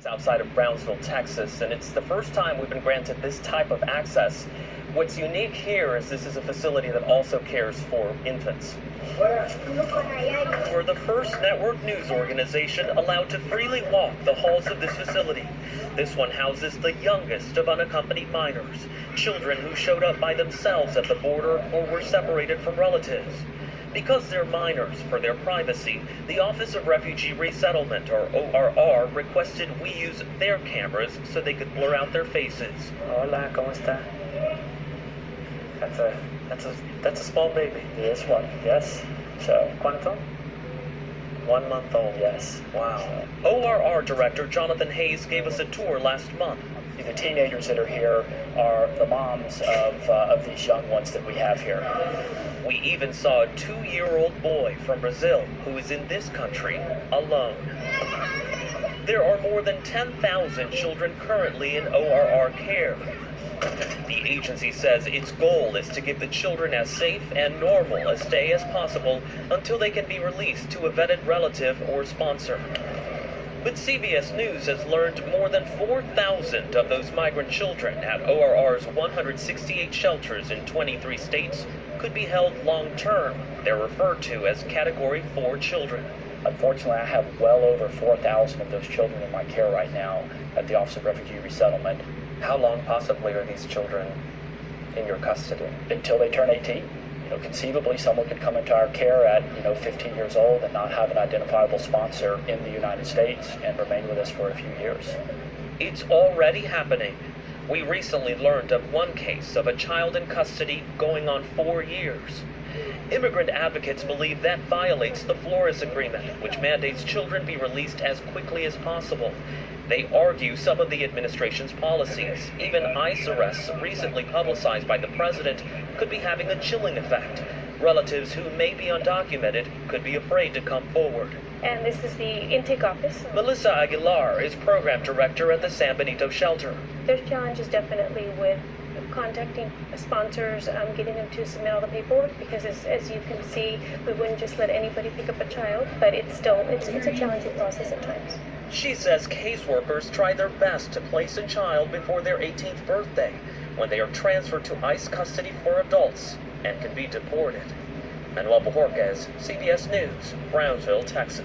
outside of Brownsville, Texas, and it's the first time we've been granted this type of access. What's unique here is this is a facility that also cares for infants. We're the first network news organization allowed to freely walk the halls of this facility. This one houses the youngest of unaccompanied minors, children who showed up by themselves at the border or were separated from relatives. Because they're minors, for their privacy, the Office of Refugee Resettlement, or ORR, requested we use their cameras so they could blur out their faces. Hola, ¿cómo está? That's a small baby. This one, yes. So, ¿Cuánto? 1 month old. yes. Wow. ORR Director Jonathan Hayes gave us a tour last month. The teenagers that are here are the moms of these young ones that we have here. We even saw a 2-year-old boy from Brazil who is in this country alone. There are more than 10,000 children currently in ORR care. The agency says its goal is to give the children as safe and normal a stay as possible until they can be released to a vetted relative or sponsor. But CBS News has learned more than 4,000 of those migrant children at ORR's 168 shelters in 23 states could be held long-term. They're referred to as Category 4 children. Unfortunately, I have well over 4,000 of those children in my care right now at the Office of Refugee Resettlement. How long possibly are these children in your custody? Until they turn 18. Conceivably, someone could come into our care at, 15 years old and not have an identifiable sponsor in the United States and remain with us for a few years. It's already happening. We recently learned of one case of a child in custody going on 4 years. Immigrant advocates believe that violates the Flores Agreement, which mandates children be released as quickly as possible. They argue some of the administration's policies, even ICE arrests recently publicized by the president, could be having a chilling effect. Relatives who may be undocumented could be afraid to come forward. And this is the intake office. Melissa Aguilar is program director at the San Benito shelter. There's challenges definitely with contacting sponsors, getting them to submit all the paperwork, because as you can see, we wouldn't just let anybody pick up a child, but it's a challenging process at times. She says caseworkers try their best to place a child before their 18th birthday, when they are transferred to ICE custody for adults and can be deported. Manuel Bojorquez, CBS News, Brownsville, Texas.